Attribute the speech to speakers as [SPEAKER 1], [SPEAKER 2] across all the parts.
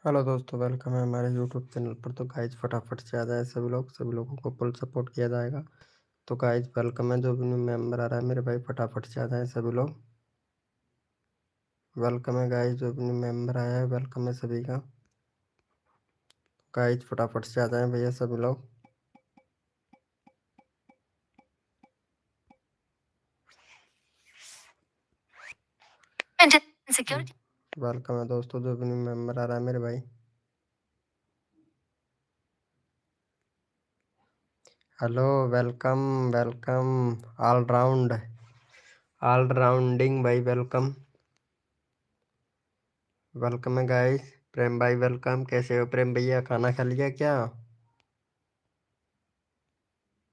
[SPEAKER 1] Hello दोस्तों, welcome है हमारे यूट्यूब चैनल पर। तो गाइज फटाफट से आ जाए सभी लोग, सभी लोगों को फुल सपोर्ट किया जाएगा। तो गाइज वेलकम है, जो भी न्यू मेंबर आ रहा है मेरे भाई फटाफट से आ जाए सभी लोग। वेलकम है गाइज, जो भी न्यू मेंबर आया है वेलकम है सभी का। गाइज फटाफट से आ जाए भैया सभी लोग। वेलकम है दोस्तों, जो भी न्यू मेंबर आ रहा है मेरे भाई। Hello, welcome welcome. ऑलराउंडिंग भाई वेलकम। वेलकम है गाइस। प्रेम भाई वेलकम। कैसे हो प्रेम भैया, खाना खा लिया क्या?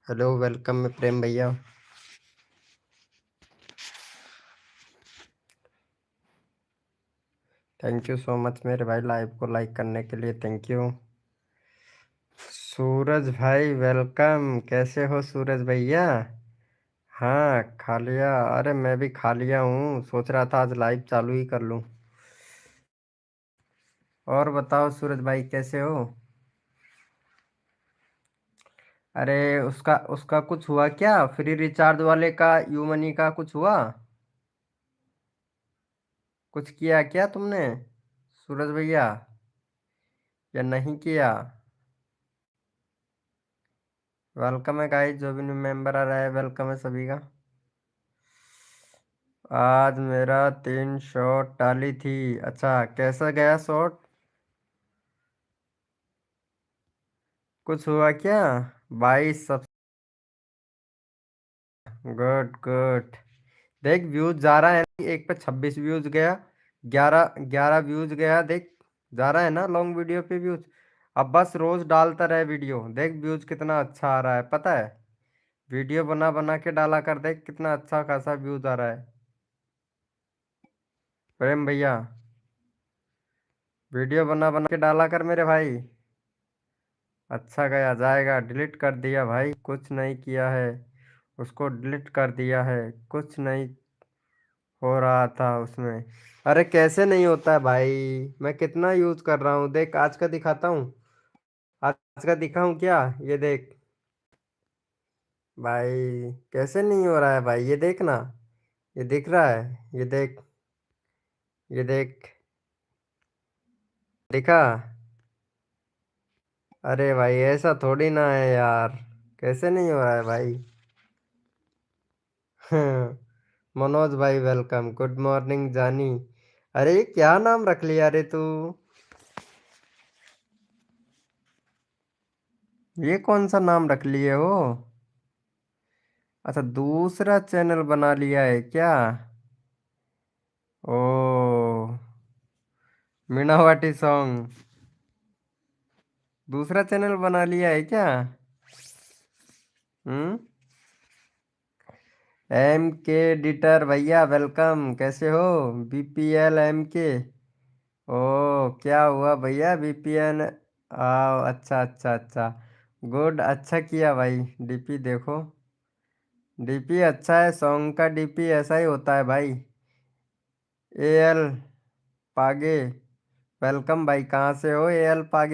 [SPEAKER 1] हेलो, वेलकम है प्रेम भैया। थैंक यू सो मच मेरे भाई, लाइव को लाइक करने के लिए थैंक यू। सूरज भाई वेलकम। कैसे हो सूरज भैया? हाँ खा लिया। अरे मैं भी खा लिया हूँ, सोच रहा था आज लाइव चालू ही कर लूँ। और बताओ सूरज भाई कैसे हो? अरे उसका उसका कुछ हुआ क्या? फ्री रिचार्ज वाले का, यू मनी का कुछ हुआ? कुछ किया क्या तुमने सूरज भैया, या नहीं किया? वेलकम है गाइस, जो भी न्यू मेंबर आ रहा है वेलकम है सभी का। आज मेरा 3 शॉट डाली थी। अच्छा, कैसा गया शॉट? कुछ हुआ क्या? 22 सब। Good good. देख व्यूज जा रहा है, एक पे 26 व्यूज गया। 11 व्यूज गया, देख। जा रहा है ना लॉन्ग वीडियो पे व्यूज। अब बस रोज डालता रहे वीडियो, देख व्यूज कितना अच्छा आ रहा है पता है। वीडियो बना बना के डाला कर, देख कितना अच्छा खासा व्यूज आ रहा है। प्रेम भैया, वीडियो बना बना के डाला कर मेरे भाई। अच्छा गया, जाएगा। डिलीट कर दिया भाई, कुछ नहीं किया है। उसको डिलीट कर दिया है, कुछ नहीं हो रहा था उसमें। अरे कैसे नहीं होता है भाई, मैं कितना यूज कर रहा हूँ, देख आज का दिखाता हूँ। आज का दिखाऊं क्या? ये देख भाई, कैसे नहीं हो रहा है भाई, ये देख ना। ये दिख रहा है, ये देख। ये देख, दिखा? अरे भाई ऐसा थोड़ी ना है यार, कैसे नहीं हो रहा है भाई। मनोज भाई वेलकम। गुड मॉर्निंग जानी। अरे ये क्या नाम रख लिया रे तू? ये कौन सा नाम रख लिए हो? अच्छा, दूसरा चैनल बना लिया है क्या? ओ, मीनावाटी सॉन्ग। दूसरा चैनल बना लिया है क्या? हम्म। एम के एडिटर भैया वेलकम। कैसे हो? बीपीएल एम के। ओ, क्या हुआ भैया बीपीएन? आओ, अच्छा अच्छा अच्छा। गुड, अच्छा किया भाई। डीपी देखो, डीपी अच्छा है, सॉन्ग का डीपी ऐसा ही होता है भाई। एएल पागे वेलकम भाई। कहाँ से हो एएल पागे?